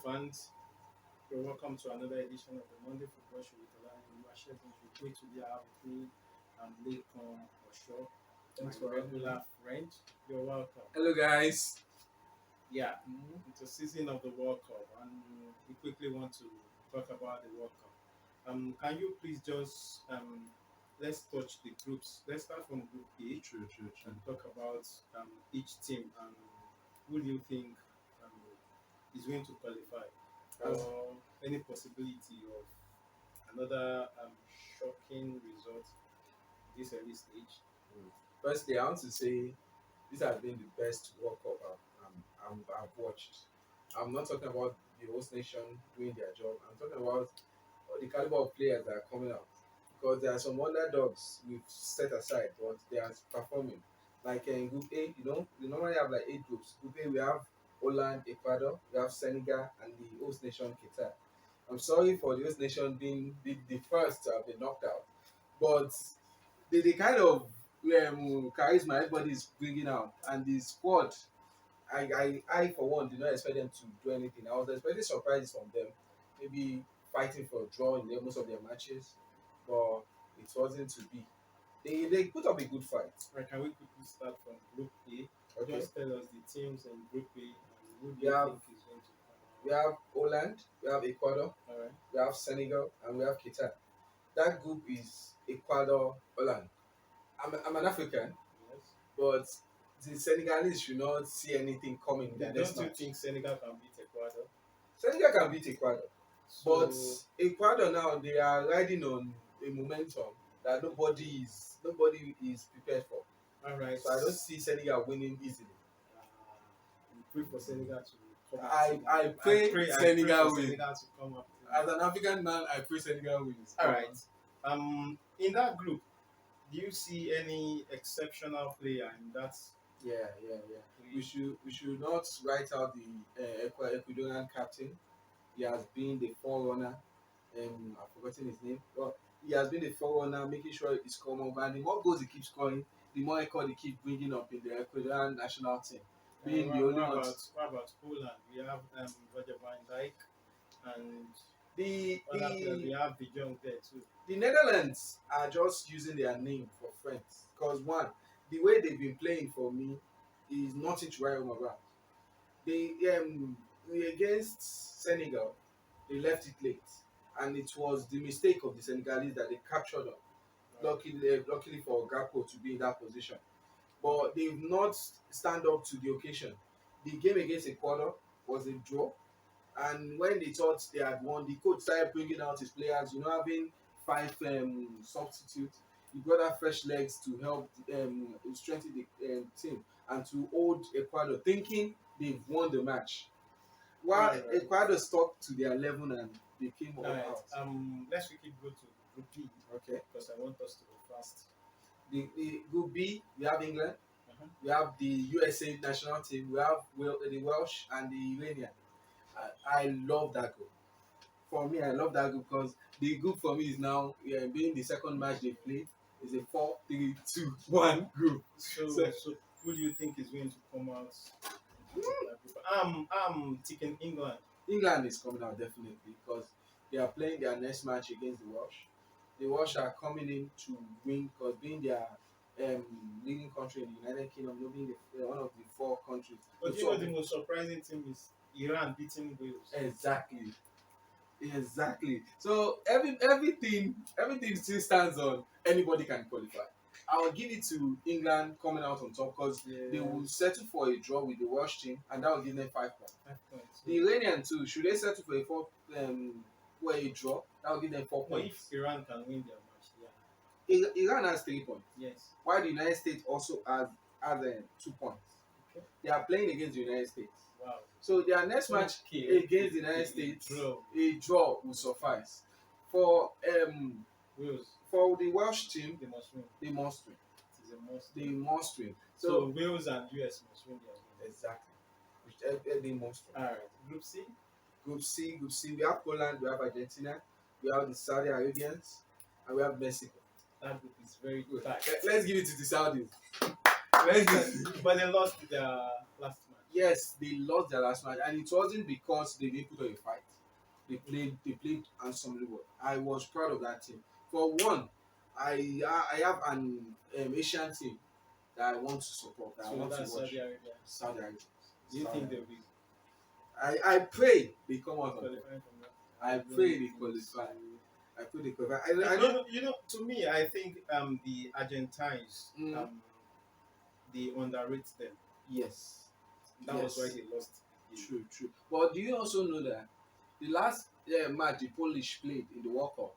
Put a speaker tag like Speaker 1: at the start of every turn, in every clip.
Speaker 1: fans. You're welcome to another edition of the Monday Football Show with Olani Oluwasegun. Today I have with me Lekan Osho, my regular friend. You're welcome.
Speaker 2: Hello, guys.
Speaker 1: Yeah, it's a season of the World Cup, and we quickly want to talk about the World Cup. Can you please just let's touch the groups. Let's start from Group A
Speaker 2: True.
Speaker 1: and talk about each team and who do you think um, is going to qualify, or any possibility of another shocking result this early stage.
Speaker 2: Firstly, I want to say this has been the best World Cup I've watched. I'm not talking about the host nation doing their job. I'm talking about the caliber of players that are coming out. Because there are some underdogs we've set aside, but they are performing. Like in Group A, we normally have like 8 groups. Group A, we have Holland, Ecuador, we have Senegal, and the host nation, Qatar. I'm sorry for the host nation being the first to have been knocked out, but the kind of charisma everybody is bringing out and the squad, I for one did not expect them to do anything. I was expecting surprises from them, maybe fighting for a draw in most of their matches, but it wasn't to be. They put up a good fight.
Speaker 1: Right, can we quickly start from Group A?
Speaker 2: Okay.
Speaker 1: Just tell us the teams in Group A and who do
Speaker 2: We
Speaker 1: you
Speaker 2: have
Speaker 1: think is going to come
Speaker 2: we have Holland, we have Ecuador,
Speaker 1: out? All right.
Speaker 2: we have Senegal, and we have Qatar. That group is Ecuador, Holland. I'm an African,
Speaker 1: Yes.
Speaker 2: but the Senegalese should not see anything coming in their next
Speaker 1: Don't you
Speaker 2: match.
Speaker 1: think Senegal can beat Ecuador?
Speaker 2: Senegal can beat Ecuador,
Speaker 1: So,
Speaker 2: but Ecuador now they are riding on a momentum that nobody is prepared for.
Speaker 1: all right.
Speaker 2: So I don't see Senegal winning easily.
Speaker 1: We pray for Senegal to come
Speaker 2: I
Speaker 1: out.
Speaker 2: pray Senegal
Speaker 1: for
Speaker 2: wins.
Speaker 1: Senegal to come up.
Speaker 2: As an African man, I pray Senegal wins.
Speaker 1: All right. In that group, do you see any exceptional player in that?
Speaker 2: Yeah. We should not write out the Ecuadorian captain. He has been the forerunner. I've forgotten his name. But he has been the forerunner, making sure he's come over. And the more goals he keeps scoring, the more record he keeps bringing up in the Ecuadorian national team. Being the only one.
Speaker 1: What about Poland? We have Roger Van Dijk, and
Speaker 2: The
Speaker 1: we have De Jong there too.
Speaker 2: the Netherlands are just using their name for friends. Because one, the way they've been playing for me is nothing to write home about. They against Senegal, they left it late, and it was the mistake of the Senegalese that they captured them. Luckily for Gakpo to be in that position, but they've not stand up to the occasion. The game against Ecuador was a draw, and when they thought they had won, the coach started bringing out his players. Having 5 substitutes, he brought out fresh legs to help strengthen the team and to hold Ecuador, thinking they've won the match. While
Speaker 1: Right.
Speaker 2: Ecuador stuck to their 11 and they came all
Speaker 1: Right.
Speaker 2: out.
Speaker 1: Let's quickly go to Group B
Speaker 2: Okay.
Speaker 1: because I want us to go fast.
Speaker 2: The Group B, we have England,
Speaker 1: Uh-huh.
Speaker 2: we have the USA national team, we have the Welsh and the Iranian. I love that group. For me, I love that group because the group for me is now being the second match they played is a 4-3-2-1 group.
Speaker 1: So who do you think is going to come out? I'm taking England.
Speaker 2: England is coming out definitely because they are playing their next match against the Welsh. The Welsh are coming in to win because being their leading country in the United Kingdom, not being one of the 4 countries.
Speaker 1: But you know the most surprising thing is Iran beating Wales.
Speaker 2: Exactly. So everything still stands on anybody can qualify. I will give it to England coming out on top because they will settle for a draw with the Welsh team, and that will give them 5 points.
Speaker 1: 5 points.
Speaker 2: The Iranian too, should they settle for a draw, that will give them 4
Speaker 1: But
Speaker 2: points.
Speaker 1: if Iran can win their match,
Speaker 2: Iran has 3 points.
Speaker 1: yes.
Speaker 2: While the United States also has 2 points.
Speaker 1: Okay.
Speaker 2: They are playing against the United States.
Speaker 1: Wow.
Speaker 2: So their next match against the United States, a draw will suffice. For
Speaker 1: Wales,
Speaker 2: for the Welsh team,
Speaker 1: they must win.
Speaker 2: they must win.
Speaker 1: It is a must.
Speaker 2: They must win.
Speaker 1: So Wales and US must win their game.
Speaker 2: Exactly. They must win.
Speaker 1: All right. Group C.
Speaker 2: Group C. We have Poland, we have Argentina, we have the Saudi Arabians, and we have Mexico.
Speaker 1: That group is very good.
Speaker 2: Let's give it to the Saudis.
Speaker 1: But they lost their last match.
Speaker 2: yes, they lost their last match, and it wasn't because they didn't put on a fight. They played handsomely well. I was proud of that team. For one, I have an Asian team that I want to support, that I
Speaker 1: So
Speaker 2: want to
Speaker 1: that's
Speaker 2: watch.
Speaker 1: Saudi Arabia.
Speaker 2: Saudi Arabia.
Speaker 1: Do you
Speaker 2: Saudi
Speaker 1: think
Speaker 2: Arabia.
Speaker 1: they'll be
Speaker 2: I pray they come out on top.
Speaker 1: qualifying from that?
Speaker 2: I
Speaker 1: don't
Speaker 2: pray they
Speaker 1: think so.
Speaker 2: qualify. I pray they qualify. I know.
Speaker 1: To me, I think the Argentines
Speaker 2: Mm,
Speaker 1: they underrate them.
Speaker 2: yes.
Speaker 1: That was why
Speaker 2: Yes.
Speaker 1: they lost.
Speaker 2: True, true. But do you also know that the last match the Polish played in the World Cup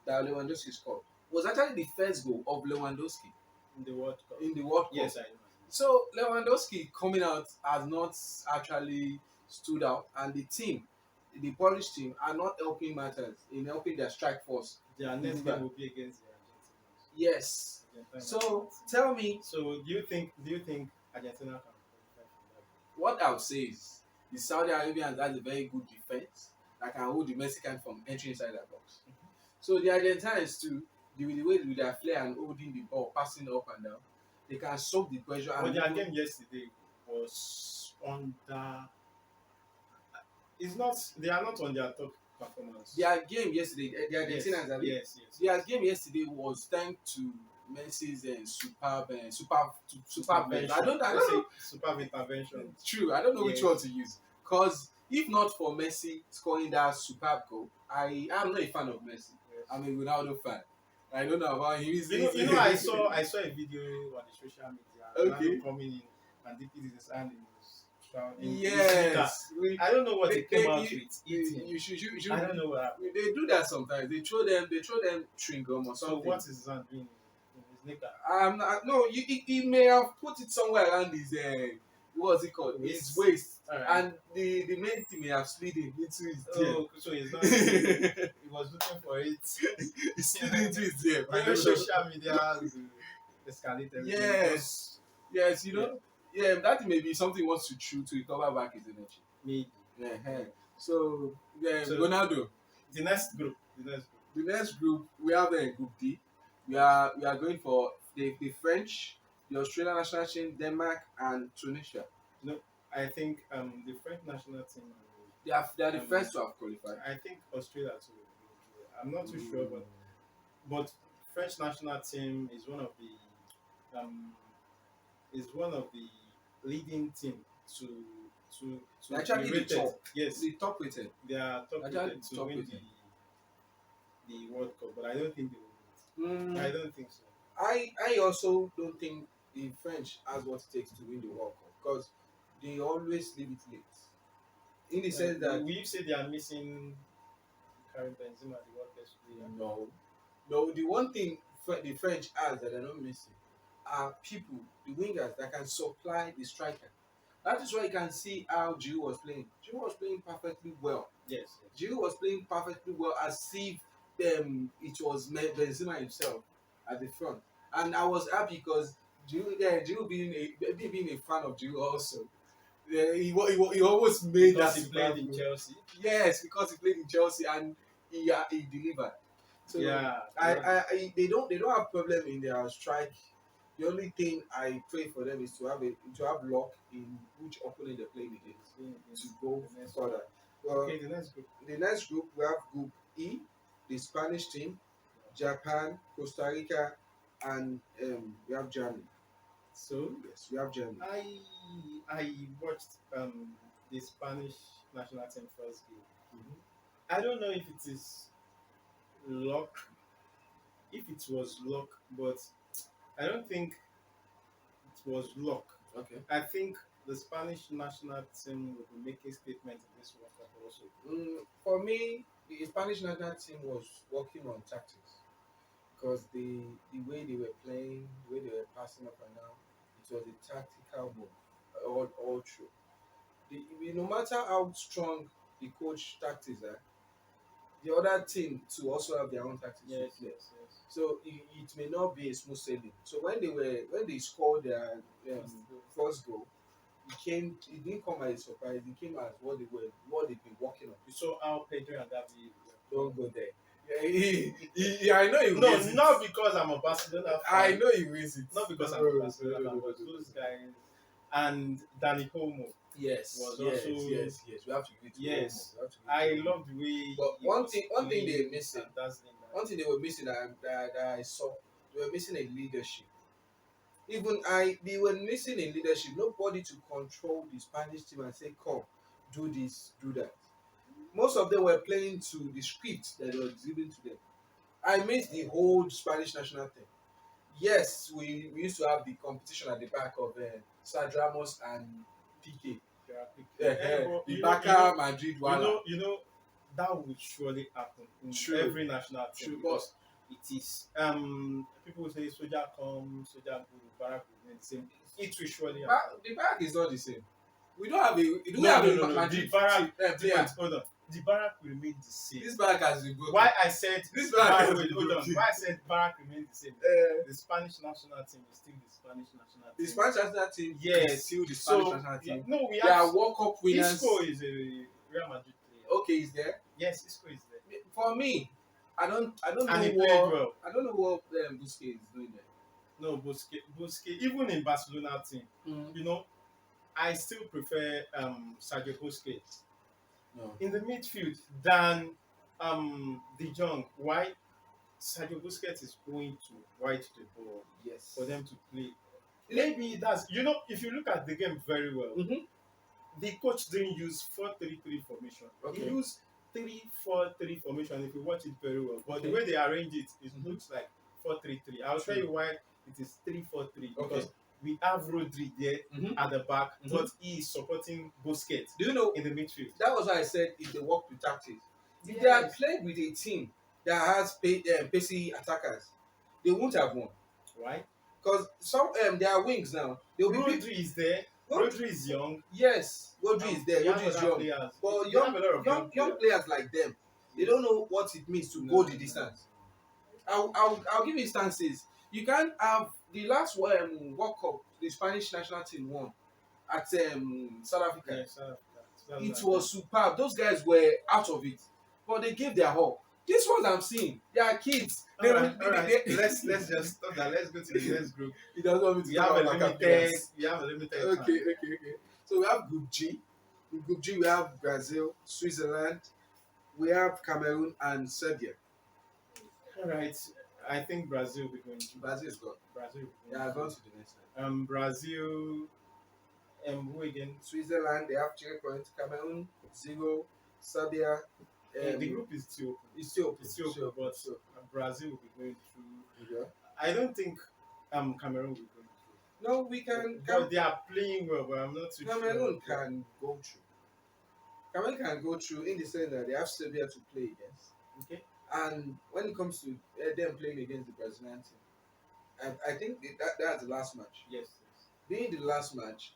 Speaker 2: that Lewandowski scored was actually the first goal of Lewandowski
Speaker 1: In the World Cup.
Speaker 2: in the World Cup.
Speaker 1: Yes, I know.
Speaker 2: So Lewandowski coming out has not actually stood out, and the team, the Polish team, are not helping matters in helping their strike force.
Speaker 1: Their next
Speaker 2: deliver.
Speaker 1: game will be against the Argentinians.
Speaker 2: Yes.
Speaker 1: Argentina
Speaker 2: So
Speaker 1: and
Speaker 2: tell me,
Speaker 1: so do you think Argentina can qualify from that?
Speaker 2: what I would say is the Saudi Arabians has a very good defense that can hold the Mexicans from entering inside their box. So the Argentines too, the way with their flair and holding the ball, passing up and down, they can soak the pressure.
Speaker 1: But
Speaker 2: And
Speaker 1: their game yesterday was under. It's not. They are not on their top performance.
Speaker 2: their game yesterday, the Argentinians,
Speaker 1: Yes.
Speaker 2: their game yesterday was thanks to Messi's superb bench. I don't
Speaker 1: Let's say
Speaker 2: know.
Speaker 1: superb intervention.
Speaker 2: True, I don't know which
Speaker 1: Yes.
Speaker 2: one to use. Cause if not for Messi scoring that superb goal, I am not a fan of Messi.
Speaker 1: Yes.
Speaker 2: I'm a Ronaldo fan. I don't know about him.
Speaker 1: I saw a video on the social media.
Speaker 2: Okay.
Speaker 1: Ronaldo coming in and dipping his hand in his shroud.
Speaker 2: Yes.
Speaker 1: I don't know what
Speaker 2: They-
Speaker 1: he came
Speaker 2: they-
Speaker 1: out
Speaker 2: you-
Speaker 1: with. Eating.
Speaker 2: You should.
Speaker 1: I don't know what happened.
Speaker 2: They do that sometimes. They throw them chewing gum or
Speaker 1: So
Speaker 2: something.
Speaker 1: what is his hand doing in his knicker?
Speaker 2: No, he may have put it somewhere around his what's it called? His waist.
Speaker 1: Alright.
Speaker 2: And the main thing may have slid in into his ear.
Speaker 1: Oh, so he's not. He was looking for it.
Speaker 2: He slid into his ear.
Speaker 1: I know social media has escalated everything.
Speaker 2: Yes, that may be something he wants to chew to recover back his energy.
Speaker 1: Maybe.
Speaker 2: So,
Speaker 1: So-
Speaker 2: Ronaldo.
Speaker 1: The next group.
Speaker 2: The next group, we have Group D. We are going for the French, the Australian national team, Denmark, and Tunisia.
Speaker 1: I think the French national team.
Speaker 2: They are the first to have qualified.
Speaker 1: I think Australia too. I'm not too sure, but French national team is one of the leading team to
Speaker 2: Actually,
Speaker 1: be
Speaker 2: the
Speaker 1: rated.
Speaker 2: top.
Speaker 1: Yes,
Speaker 2: The top rated.
Speaker 1: they are top
Speaker 2: Actually,
Speaker 1: rated to
Speaker 2: top
Speaker 1: win
Speaker 2: rated.
Speaker 1: the World Cup, but I don't think they will win it. I don't think so.
Speaker 2: I also don't think the French has what it takes to win the World Cup because they always leave it late. In the sense that
Speaker 1: will you say they are missing Karim Benzema, the world best player?
Speaker 2: no, the one thing the French has that they're not missing are people, the wingers that can supply the striker. That is why you can see how Giroud was playing. Giroud was playing perfectly well.
Speaker 1: Yes.
Speaker 2: Giroud was playing perfectly well as if it was Benzema himself at the front. And I was happy because Giroud being a fan of Giroud also. He almost made
Speaker 1: Because
Speaker 2: that
Speaker 1: he played in
Speaker 2: goal.
Speaker 1: Chelsea.
Speaker 2: Yes, because he played in Chelsea and he delivered. So they don't have problem in their strike. The only thing I pray for them is to have luck in which opponent they're playing against to go further. Well,
Speaker 1: Okay, the next group.
Speaker 2: the next group we have Group E, the Spanish team, Japan, Costa Rica, and we have Germany.
Speaker 1: So
Speaker 2: Yes, we have Germany.
Speaker 1: I watched the Spanish national team first game.
Speaker 2: Mhm.
Speaker 1: I don't know if it is luck. If it was luck, but I don't think it was luck.
Speaker 2: Okay.
Speaker 1: I think the Spanish national team will be making statements in this World Cup also.
Speaker 2: For me, the Spanish national team was working on tactics because the way they were playing, the way they were passing up and down, it was a tactical move all through. No matter how strong the coach tactics are, the other team to also have their own tactics.
Speaker 1: Yes.
Speaker 2: So it may not be a smooth sailing. So when they scored their first goal, it didn't come as a surprise. It came as what they've been working on.
Speaker 1: You saw how Pedro and Gavi.
Speaker 2: Don't go there. Yeah, I know he wins it.
Speaker 1: Not because I'm a Barcelona fan.
Speaker 2: I know he wins it.
Speaker 1: Not because I'm a Barcelona fan, but those guys and Danny Olmo
Speaker 2: Yes,
Speaker 1: was
Speaker 2: yes,
Speaker 1: also
Speaker 2: yes. We have to give it to
Speaker 1: yes.
Speaker 2: Omo. We have to give it
Speaker 1: I
Speaker 2: to Omo.
Speaker 1: love the way
Speaker 2: But
Speaker 1: he was
Speaker 2: one thing they're
Speaker 1: playing
Speaker 2: missing,
Speaker 1: and dazzling.
Speaker 2: one thing they were missing that I saw, they were missing a leadership. Even I, they were missing a leadership. Nobody to control the Spanish team and say, "Come, do this, do that." Most of them were playing to the script that was given to them. I miss the whole Spanish national team. Yes, we used to have the competition at the back of Sergio Ramos and PK.
Speaker 1: But
Speaker 2: The Barca Madrid wala.
Speaker 1: you know that would surely happen in
Speaker 2: True,
Speaker 1: every national team
Speaker 2: true, but
Speaker 1: because it is people say soldier come, soldier go, Barack will remain the same. It will surely happen.
Speaker 2: the back is not the same. We don't have a we don't
Speaker 1: No,
Speaker 2: have
Speaker 1: no,
Speaker 2: a
Speaker 1: no, no.
Speaker 2: Madrid
Speaker 1: The Barack,
Speaker 2: player.
Speaker 1: wait, hold on. The Barack will remain the same.
Speaker 2: This back has been broken.
Speaker 1: Why I said
Speaker 2: This Barack has
Speaker 1: wait,
Speaker 2: been
Speaker 1: hold on.
Speaker 2: broken.
Speaker 1: Why I said Barack remains the same? The Spanish national team is still the Spanish national team.
Speaker 2: The Spanish national team
Speaker 1: Yes,
Speaker 2: is still the Spanish
Speaker 1: so
Speaker 2: national team.
Speaker 1: no, we
Speaker 2: They are
Speaker 1: have
Speaker 2: World Cup winners.
Speaker 1: Isco is a Real Madrid player.
Speaker 2: Okay, is there?
Speaker 1: Yes, Isco is there.
Speaker 2: For me, I don't
Speaker 1: And
Speaker 2: know
Speaker 1: he played
Speaker 2: what
Speaker 1: well.
Speaker 2: I don't know what Busquets is doing there.
Speaker 1: No, Busquets, even in Barcelona team, you know, I still prefer Sergio Busquets
Speaker 2: No.
Speaker 1: in the midfield than De Jong. Why? Sergio Busquets is going to wide the ball
Speaker 2: Yes.
Speaker 1: for them to play. Maybe that's if you look at the game very well, the coach didn't use 4-3-3 formation.
Speaker 2: Okay.
Speaker 1: He used 3-4-3 formation if you watch it very well. But
Speaker 2: Okay.
Speaker 1: the way they arrange it, it looks like 4-3-3. I'll tell you why it is 3-4-3 because we have Rodri there at the back, but he is supporting Busquets.
Speaker 2: Do you know
Speaker 1: in the midfield?
Speaker 2: that was why I said if they work with tactics. If they
Speaker 1: Yes.
Speaker 2: had played with a team that has pacey attackers, they won't have won.
Speaker 1: Why?
Speaker 2: Because some their wings now. They'll be big.
Speaker 1: Rodri is there. Rodri is young.
Speaker 2: Yes, Rodri is there.
Speaker 1: We have
Speaker 2: Rodri is
Speaker 1: other
Speaker 2: young.
Speaker 1: players.
Speaker 2: But
Speaker 1: We have a lot of
Speaker 2: young players like them, they don't know what it means to go the distance. I'll give instances. You can't have the last World Cup the Spanish national team won at South Africa.
Speaker 1: Yes,
Speaker 2: It was superb. Those guys were out of it, but they gave their all. These ones I'm seeing, they are kids.
Speaker 1: All right. Let's just stop that. Let's go to the next group.
Speaker 2: He doesn't want me to
Speaker 1: We
Speaker 2: talk
Speaker 1: have a
Speaker 2: about
Speaker 1: limited.
Speaker 2: captains.
Speaker 1: We have a limited.
Speaker 2: Okay.
Speaker 1: Time.
Speaker 2: So we have Group G. In Group G, we have Brazil, Switzerland, we have Cameroon, and Serbia.
Speaker 1: All right. I think Brazil will be going to.
Speaker 2: Brazil is gone.
Speaker 1: Brazil.
Speaker 2: They are gone to the next time.
Speaker 1: Brazil. Who again?
Speaker 2: Switzerland, they have 3 points. Cameroon 0. Serbia.
Speaker 1: The group is still open.
Speaker 2: It's still open.
Speaker 1: It's still open, but Brazil will be going through.
Speaker 2: Yeah.
Speaker 1: I don't think Cameroon will be going through.
Speaker 2: No, we can.
Speaker 1: But they are playing well, but I'm not too sure.
Speaker 2: Cameroon can go through. Cameroon can go through in the sense that they have Serbia to play against.
Speaker 1: Okay.
Speaker 2: And when it comes to them playing against the Brazilian team, I think that's the last match.
Speaker 1: Yes.
Speaker 2: Being the last match,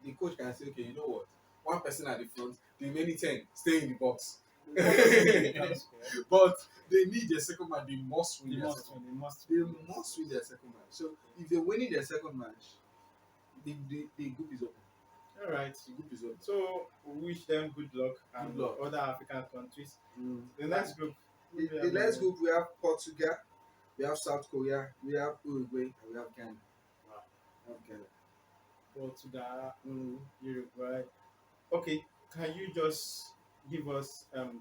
Speaker 2: the coach can say, okay, you know what? One person at the front, the remaining 10 stay in the box. But they need their second match. They must win. They must win their second match. So if they're winning their second match, the group is open.
Speaker 1: All right.
Speaker 2: The group is open.
Speaker 1: So we wish them good luck and
Speaker 2: Good luck.
Speaker 1: other African countries. The next group.
Speaker 2: The next group we have Portugal, we have South Korea, we have Uruguay, and we have Ghana.
Speaker 1: Wow.
Speaker 2: We have Ghana.
Speaker 1: Portugal, Uruguay. Okay, can you just give us the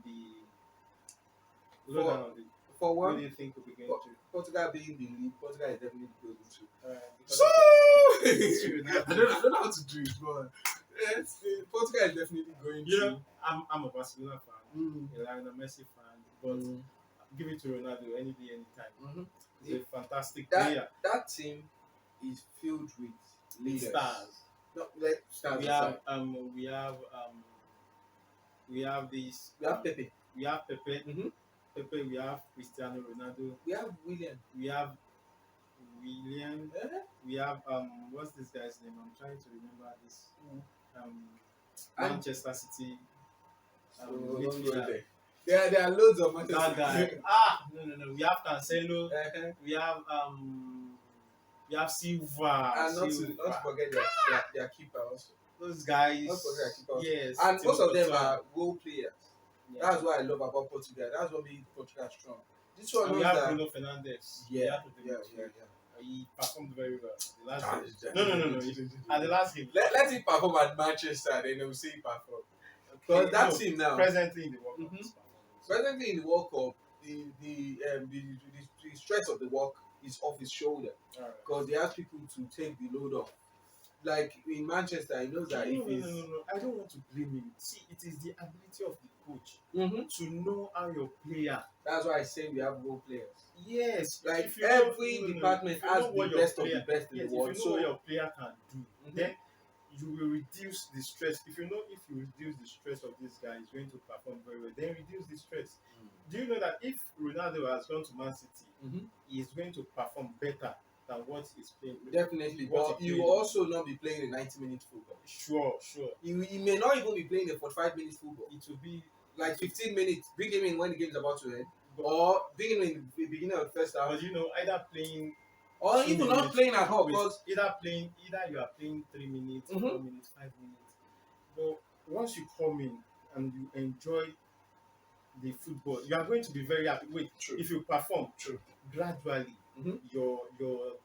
Speaker 1: lowdown of it?
Speaker 2: For
Speaker 1: What
Speaker 2: one,
Speaker 1: do you think will be going to?
Speaker 2: Portugal being the lead, Portugal is definitely going to.
Speaker 1: Because
Speaker 2: So
Speaker 1: of
Speaker 2: I don't know how to do it, but yes, Portugal is definitely going
Speaker 1: you
Speaker 2: to.
Speaker 1: know, I'm a Barcelona fan, a Lionel Messi fan, but give it to Ronaldo any day, anytime. He's a fantastic player.
Speaker 2: That team is filled with leaders.
Speaker 1: Stars.
Speaker 2: No, like stars.
Speaker 1: We have this.
Speaker 2: We have Pepe.
Speaker 1: We have Pepe. Pepe. We have Cristiano Ronaldo.
Speaker 2: We have William.
Speaker 1: We have William. We have what's this guy's name? I'm trying to remember this. Manchester City.
Speaker 2: Midfielder. There are loads of Manchester
Speaker 1: That guy. No. We have Cancelo. We have Silva.
Speaker 2: And not to forget their keeper also.
Speaker 1: Those guys.
Speaker 2: Not forget their keeper also.
Speaker 1: Yes.
Speaker 2: And most of them are role players.
Speaker 1: Yeah.
Speaker 2: That's what I love about Portugal. That's what makes Portugal strong. This one
Speaker 1: and
Speaker 2: knows
Speaker 1: we have
Speaker 2: that.
Speaker 1: Bruno Fernandes.
Speaker 2: Yeah.
Speaker 1: he performed very well. The last
Speaker 2: Ah,
Speaker 1: game. No. At the last game.
Speaker 2: Let him perform at Manchester, then they'll see him perform.
Speaker 1: Okay,
Speaker 2: Because that
Speaker 1: no,
Speaker 2: team now,
Speaker 1: presently in the World Cup,
Speaker 2: Mhm.
Speaker 1: he's performing. So,
Speaker 2: presently in the World Cup, the stress of the work is off his shoulder
Speaker 1: alright.
Speaker 2: because he has people to take the load off. Like in Manchester, he knows that if he's
Speaker 1: No. I don't want to blame him. See, it is the ability of the coach
Speaker 2: Mhm.
Speaker 1: to know how your player.
Speaker 2: That's why I say we have role players.
Speaker 1: Yes,
Speaker 2: Like
Speaker 1: if you
Speaker 2: every
Speaker 1: know,
Speaker 2: department
Speaker 1: if you
Speaker 2: has
Speaker 1: know
Speaker 2: the
Speaker 1: what your
Speaker 2: best of
Speaker 1: player,
Speaker 2: the best in
Speaker 1: yes,
Speaker 2: the
Speaker 1: if
Speaker 2: world.
Speaker 1: you know what
Speaker 2: So
Speaker 1: your player can do,
Speaker 2: Mhm.
Speaker 1: then you will reduce the stress. If you know if you reduce the stress of this guy, he's going to perform very well. Then reduce the stress. Do you know that if Ronaldo has gone to Man City,
Speaker 2: Mhm.
Speaker 1: he is going to perform better than what he's playing?
Speaker 2: Definitely,
Speaker 1: What
Speaker 2: but
Speaker 1: he
Speaker 2: you
Speaker 1: played
Speaker 2: will
Speaker 1: in.
Speaker 2: also not be playing a 90-minute football.
Speaker 1: Sure.
Speaker 2: He may not even be playing a 45-minute football.
Speaker 1: It will be
Speaker 2: Like 15 minutes, bring him in when the game is about to end,
Speaker 1: but,
Speaker 2: or bring him in the beginning of the first half,
Speaker 1: but you know, either playing
Speaker 2: or
Speaker 1: 2
Speaker 2: even not
Speaker 1: minutes
Speaker 2: playing at all.
Speaker 1: with
Speaker 2: Because
Speaker 1: either you are playing 3 minutes, 4 minutes, 5 minutes. But once you come in and you enjoy the football, you are going to be very happy. Wait,
Speaker 2: True.
Speaker 1: if you perform
Speaker 2: True.
Speaker 1: gradually,
Speaker 2: Mhm.
Speaker 1: your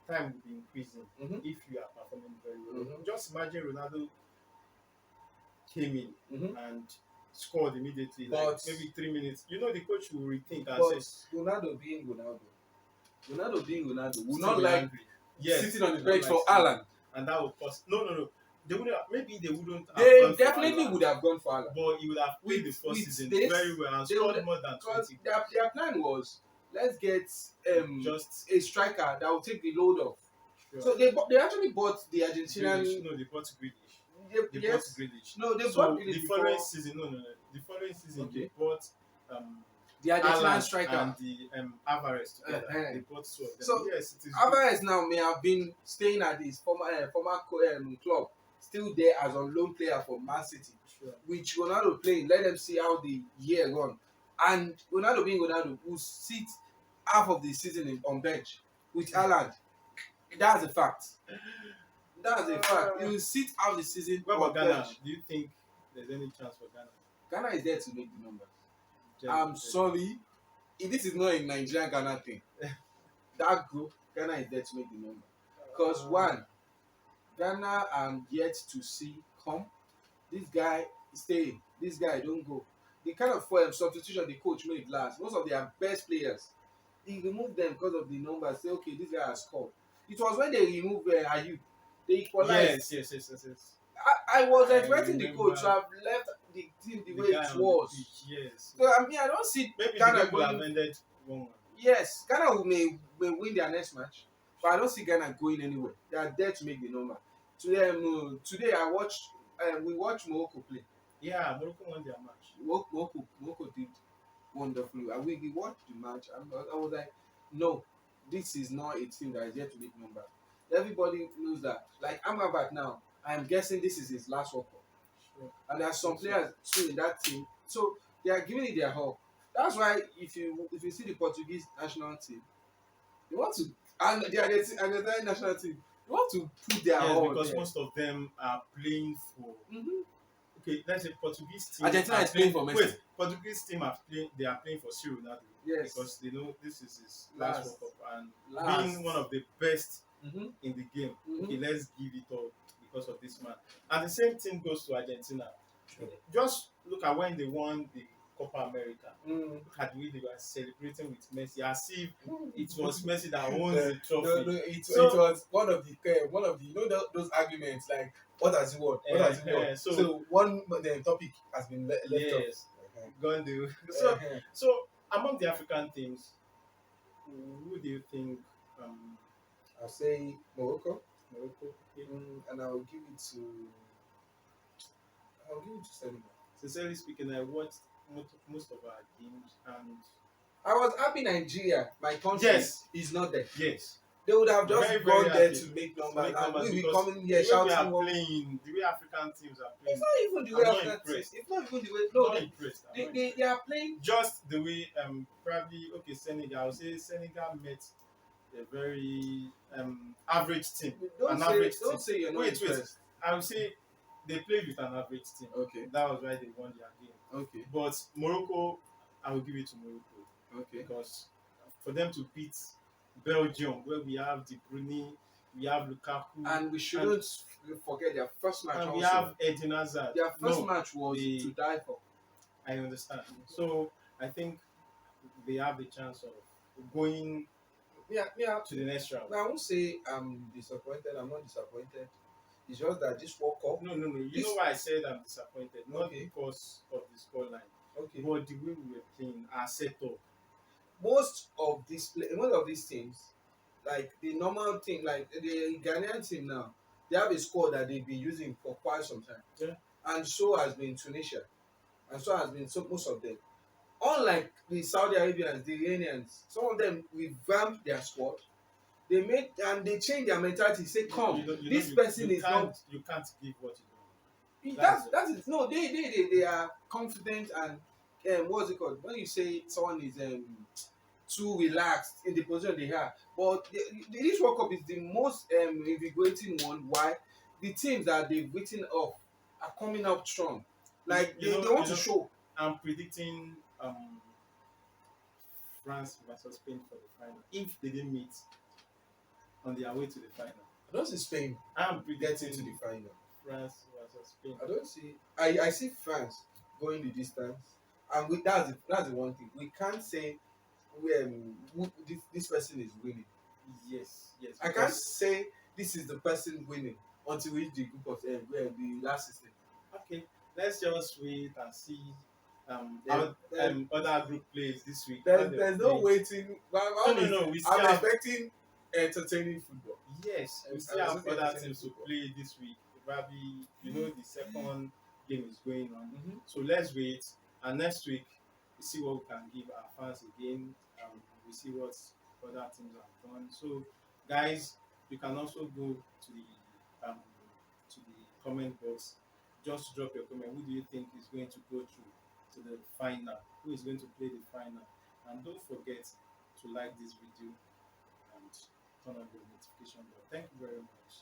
Speaker 1: time will be increasing
Speaker 2: Mhm.
Speaker 1: if you are performing very well.
Speaker 2: Mhm.
Speaker 1: Just imagine Ronaldo came in
Speaker 2: Mhm.
Speaker 1: and scored immediately, like
Speaker 2: But
Speaker 1: maybe 3 minutes. You know, the coach will rethink and
Speaker 2: but
Speaker 1: say,
Speaker 2: Ronaldo being Ronaldo will
Speaker 1: still
Speaker 2: not
Speaker 1: be
Speaker 2: like
Speaker 1: angry. Yes,
Speaker 2: sitting on the
Speaker 1: they don't
Speaker 2: bench
Speaker 1: like
Speaker 2: for
Speaker 1: sitting.
Speaker 2: Alan.
Speaker 1: And that would cost. No. They wouldn't. Maybe they wouldn't have
Speaker 2: They
Speaker 1: gone for
Speaker 2: definitely
Speaker 1: Alan,
Speaker 2: would have gone for Alan.
Speaker 1: but he would have played the first
Speaker 2: With
Speaker 1: season
Speaker 2: this,
Speaker 1: very well and
Speaker 2: they would,
Speaker 1: scored more than
Speaker 2: because
Speaker 1: 20
Speaker 2: their,
Speaker 1: goals.
Speaker 2: their plan was, let's get
Speaker 1: Just
Speaker 2: a striker that will take the load off.
Speaker 1: sure.
Speaker 2: So they actually bought the Argentinian.
Speaker 1: Grealish. No, they bought Grealish. They bought
Speaker 2: Yes.
Speaker 1: Grealish.
Speaker 2: No, they bought
Speaker 1: So
Speaker 2: Grealish
Speaker 1: the
Speaker 2: before.
Speaker 1: following season, no. The following season,
Speaker 2: Okay.
Speaker 1: they bought um,
Speaker 2: The Argentinian
Speaker 1: Alan
Speaker 2: striker.
Speaker 1: and the Alvarez together.
Speaker 2: Uh-huh.
Speaker 1: They bought two of them.
Speaker 2: So
Speaker 1: Yes, it is
Speaker 2: Alvarez now may have been staying at his former club, still there as a loan player for Man City.
Speaker 1: Sure.
Speaker 2: Which Ronaldo playing, let them see how the year run. And Ronaldo being Ronaldo will sit half of the season on bench with Haaland. That's a fact. That's a fact. He will sit half the season
Speaker 1: What
Speaker 2: on
Speaker 1: about Ghana?
Speaker 2: bench.
Speaker 1: Do you think there's any chance for Ghana?
Speaker 2: Ghana is there to make the numbers.
Speaker 1: Generally,
Speaker 2: I'm sorry, this is not a Nigerian Ghana thing. That group, Ghana is there to make the number. Because one, Ghana are yet to see come. This guy stay, this guy don't go. The kind of substitution the coach made last, most of their best players, he removed them because of the numbers. Say, okay, this guy has scored. It was when they removed Ayub, they equalized.
Speaker 1: yes.
Speaker 2: I was
Speaker 1: I
Speaker 2: expecting the coach to
Speaker 1: remember
Speaker 2: have left the team the
Speaker 1: the
Speaker 2: way
Speaker 1: guy
Speaker 2: it
Speaker 1: on the
Speaker 2: was.
Speaker 1: pitch, yes.
Speaker 2: So I mean, I don't see
Speaker 1: Maybe the
Speaker 2: Ghana
Speaker 1: game will have
Speaker 2: going.
Speaker 1: ended 1-1.
Speaker 2: Yes, Ghana may win their next match, but I don't see Ghana going anywhere. They are there to make the number. Today we watched Morocco play.
Speaker 1: Yeah, Morocco won their match.
Speaker 2: Morocco did wonderfully. And we watched the match, and I was like, no, this is not a team that is yet to make numbers. Everybody knows that. Like Amrabat now, I'm guessing this is his last World Cup.
Speaker 1: Sure.
Speaker 2: And there are some players too in that team, so they are giving it their all. That's why if you see the Portuguese national team, they want to, and the Argentine national team, they want to put their
Speaker 1: Yes,
Speaker 2: all
Speaker 1: because
Speaker 2: there.
Speaker 1: most of them are playing for. Okay, let's say Portuguese team.
Speaker 2: Argentina is playing for Messi.
Speaker 1: Wait, Portuguese team they are playing for Ciro Ronaldo.
Speaker 2: Yes.
Speaker 1: Because they know this is his last World Cup and
Speaker 2: Last.
Speaker 1: being one of the best
Speaker 2: Mhm.
Speaker 1: in the game.
Speaker 2: Mhm.
Speaker 1: Okay, let's give it up because of this man. And the same thing goes to Argentina.
Speaker 2: Sure.
Speaker 1: Just look at when they won the Copa America.
Speaker 2: Mm.
Speaker 1: Look at the way they were celebrating with Messi, as if it was Messi that owns the trophy.
Speaker 2: No, it was one of the those arguments like what has he won? What has he won? So one the topic has been left
Speaker 1: yes, gone the so among the African teams, who do you think?
Speaker 2: I'll say Morocco.
Speaker 1: Okay.
Speaker 2: And I'll give it to Senegal.
Speaker 1: Sincerely speaking, I watched most of our games and
Speaker 2: I was happy Nigeria, my country, is not there.
Speaker 1: Yes.
Speaker 2: They would have just
Speaker 1: very,
Speaker 2: gone
Speaker 1: very
Speaker 2: there
Speaker 1: happy
Speaker 2: to make numbers.
Speaker 1: and
Speaker 2: we coming here
Speaker 1: the way
Speaker 2: shouting.
Speaker 1: we are playing, the way African teams are playing.
Speaker 2: It's not even the way
Speaker 1: I'm
Speaker 2: African
Speaker 1: not
Speaker 2: teams.
Speaker 1: impressed.
Speaker 2: It's not even the way.
Speaker 1: I'm
Speaker 2: No,
Speaker 1: not impressed.
Speaker 2: they are playing.
Speaker 1: Just the way probably Senegal. I would say Senegal met a very average team.
Speaker 2: Don't say you're not impressed.
Speaker 1: Wait. I would say they played with an average team.
Speaker 2: Okay.
Speaker 1: That was why they won their game.
Speaker 2: Okay.
Speaker 1: But Morocco, I will give it to Morocco.
Speaker 2: Okay.
Speaker 1: Because for them to beat Belgium, where we have De Bruyne, we have Lukaku,
Speaker 2: And we shouldn't forget their first match
Speaker 1: and we
Speaker 2: also.
Speaker 1: have Eden Hazard.
Speaker 2: Their first
Speaker 1: No,
Speaker 2: match was to
Speaker 1: they.
Speaker 2: die for.
Speaker 1: I understand. So I think they have a chance of going
Speaker 2: Yeah, yeah.
Speaker 1: to the next round.
Speaker 2: I won't say I'm disappointed. I'm not disappointed. It's just that this World Cup.
Speaker 1: No, no, no. You
Speaker 2: This
Speaker 1: know why I said I'm disappointed? Not
Speaker 2: okay,
Speaker 1: because of the scoreline,
Speaker 2: okay.
Speaker 1: but the way we were playing, our setup.
Speaker 2: Most of these teams, like the normal team, like the Ghanaian team now, they have a squad that they've been using for quite some time.
Speaker 1: Yeah.
Speaker 2: And so has been Tunisia, and so has been most of them. Unlike the Saudi Arabians, the Iranians, some of them revamped their squad. They made and they changed their mentality. Say, come, this person
Speaker 1: you
Speaker 2: is
Speaker 1: can't,
Speaker 2: not.
Speaker 1: you can't give what you
Speaker 2: That is no. They are confident and what's it called? When you say someone is too relaxed in the position they have, but this World Cup is the most invigorating one. Why? The teams that they've written off are coming out strong. Like they want to show.
Speaker 1: I'm predicting France versus Spain for the final if they didn't meet on their way to the final.
Speaker 2: I don't see Spain
Speaker 1: I'm
Speaker 2: getting
Speaker 1: predicting
Speaker 2: to the final.
Speaker 1: France versus Spain.
Speaker 2: I don't see. I see France going the distance, and that's the one thing we can't say. This person is winning.
Speaker 1: Yes, yes.
Speaker 2: I can't say this is the person winning until we reach the group of the last 16.
Speaker 1: Okay, let's just wait and see
Speaker 2: Yeah,
Speaker 1: other group plays this week.
Speaker 2: There's no waiting.
Speaker 1: No. We still
Speaker 2: I'm
Speaker 1: have,
Speaker 2: expecting entertaining football.
Speaker 1: yes, we
Speaker 2: I'm
Speaker 1: still have
Speaker 2: expecting
Speaker 1: other
Speaker 2: entertaining
Speaker 1: teams to
Speaker 2: football.
Speaker 1: play this week. Probably, the second game is going on.
Speaker 2: Mm-hmm.
Speaker 1: So let's wait. And next week, we see what we can give our fans again. We see what other teams have done. So, guys, you can also go to the comment box. Just drop your comment. Who do you think is going to go through to the final? Who is going to play the final? And don't forget to like this video and turn on the notification bell. Thank you very much.